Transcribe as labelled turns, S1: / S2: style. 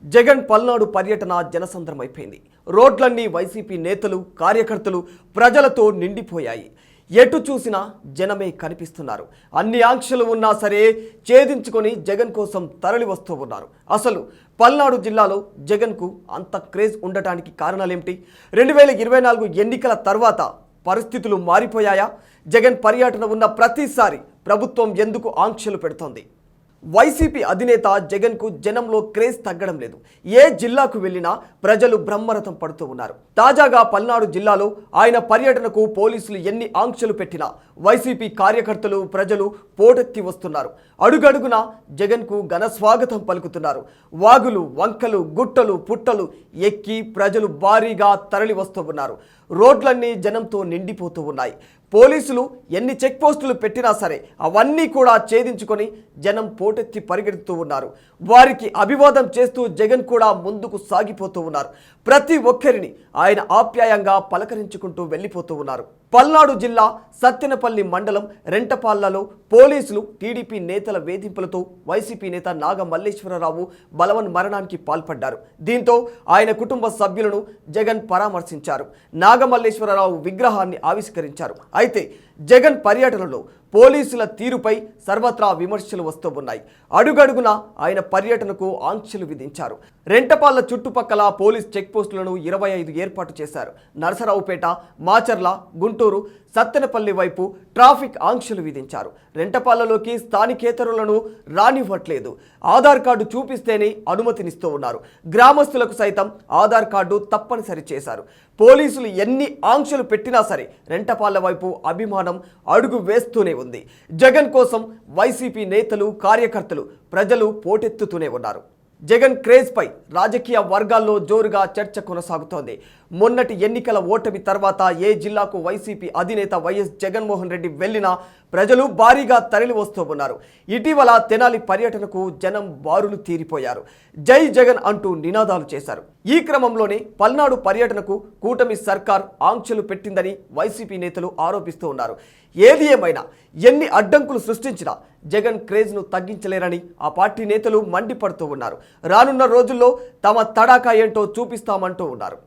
S1: జగన్ పల్నాడు పర్యటన జనసంద్రమైపోయింది. రోడ్లన్నీ వైసీపీ నేతలు, కార్యకర్తలు, ప్రజలతో నిండిపోయాయి. ఎటు చూసినా జనమే కనిపిస్తున్నారు. అన్ని ఆంక్షలు ఉన్నా సరే ఛేదించుకొని జగన్ కోసం తరలి వస్తూ ఉన్నారు. అసలు పల్నాడు జిల్లాలో జగన్కు అంత క్రేజ్ ఉండటానికి కారణాలేమిటి? 2024 ఎన్నికల తర్వాత పరిస్థితులు మారిపోయాయా? జగన్ పర్యటన ఉన్న ప్రతిసారి ప్రభుత్వం ఎందుకు ఆంక్షలు పెడుతోంది? వైసీపీ అధినేత జగన్కు జనంలో క్రేజ్ తగ్గడం లేదు. ఏ జిల్లాకు వెళ్ళినా ప్రజలు బ్రహ్మరథం పడుతూ ఉన్నారు. తాజాగా పల్నాడు జిల్లాలో ఆయన పర్యటనకు పోలీసులు ఎన్ని ఆంక్షలు పెట్టినా వైసీపీ కార్యకర్తలు, ప్రజలు పోటెత్తి వస్తున్నారు. అడుగడుగున జగన్కు ఘన స్వాగతం పలుకుతున్నారు. వాగులు, వంకలు, గుట్టలు, పుట్టలు ఎక్కి ప్రజలు భారీగా తరలి వస్తూ ఉన్నారు. రోడ్లన్నీ జనంతో నిండిపోతూ ఉన్నాయి. పోలీసులు ఎన్ని చెక్ పోస్టులు పెట్టినా సరే అవన్నీ కూడా ఛేదించుకొని జనం పోటెత్తి పరిగెడుతూ ఉన్నారు. వారికి అభివాదం చేస్తూ జగన్ కూడా ముందుకు సాగిపోతూ ఉన్నారు. ప్రతి ఒక్కరిని ఆయన ఆప్యాయంగా పలకరించుకుంటూ వెళ్ళిపోతూ ఉన్నారు. పల్నాడు జిల్లా సత్తెనపల్లి మండలం రెంటపాళ్లలో పోలీసులు టీడీపీ నేతల వేధింపులతో వైసీపీ నేత నాగ మల్లేశ్వరరావు బలవన్ మరణానికి పాల్పడ్డారు. దీంతో ఆయన కుటుంబ సభ్యులను జగన్ పరామర్శించారు. నాగ మల్లేశ్వరరావు విగ్రహాన్ని ఆవిష్కరించారు. అయితే జగన్ పర్యటనలో పోలీసుల తీరుపై సర్వత్రా విమర్శలు వస్తూ ఉన్నాయి. అడుగడుగున ఆయన పర్యటనకు ఆంక్షలు విధించారు. రెంటపాళ్ల చుట్టుపక్కల పోలీస్ చెక్ పోస్టులను 25 ఏర్పాటు చేశారు. నరసరావుపేట, మాచర్ల, గుంటూరు, సత్తెనపల్లి వైపు ట్రాఫిక్ ఆంక్షలు విధించారు. రెంటపాళ్లలోకి స్థానికేతరులను రానివ్వట్లేదు. ఆధార్ కార్డు చూపిస్తేనే అనుమతినిస్తూ ఉన్నారు. గ్రామస్తులకు సైతం ఆధార్ కార్డు తప్పనిసరి చేశారు. పోలీసులు ఎన్ని ఆంక్షలు పెట్టినా సరే రెంటపాళ్ల వైపు అభిమానం అడుగు వేస్తూనే ఉంది. జగన్ కోసం వైసీపీ నేతలు, కార్యకర్తలు, ప్రజలు పోటెత్తుతూనే ఉన్నారు. జగన్ క్రేజ్ పై రాజకీయ వర్గాల్లో జోరుగా చర్చ కొనసాగుతోంది. మొన్నటి ఎన్నికల ఓటమి తర్వాత ఏ జిల్లాకు వైసీపీ అధినేత వైఎస్ జగన్మోహన్ రెడ్డి వెళ్లినా ప్రజలు భారీగా తరలి వస్తూ ఉన్నారు. ఇటీవల తెనాలి పర్యటనకు జనం బారులు తీరిపోయారు. జై జగన్ అంటూ నినాదాలు చేశారు. ఈ క్రమంలోనే పల్నాడు పర్యటనకు కూటమి సర్కార్ ఆంక్షలు పెట్టిందని వైసీపీ నేతలు ఆరోపిస్తూ ఉన్నారు. ఏది ఏమైనా ఎన్ని అడ్డంకులు సృష్టించినా జగన్ క్రేజ్ను తగ్గించలేరని ఆ పార్టీ నేతలు మండిపడుతూ ఉన్నారు. రానున్న రోజుల్లో తమ తడాకా ఏంటో చూపిస్తామంటూ ఉన్నారు.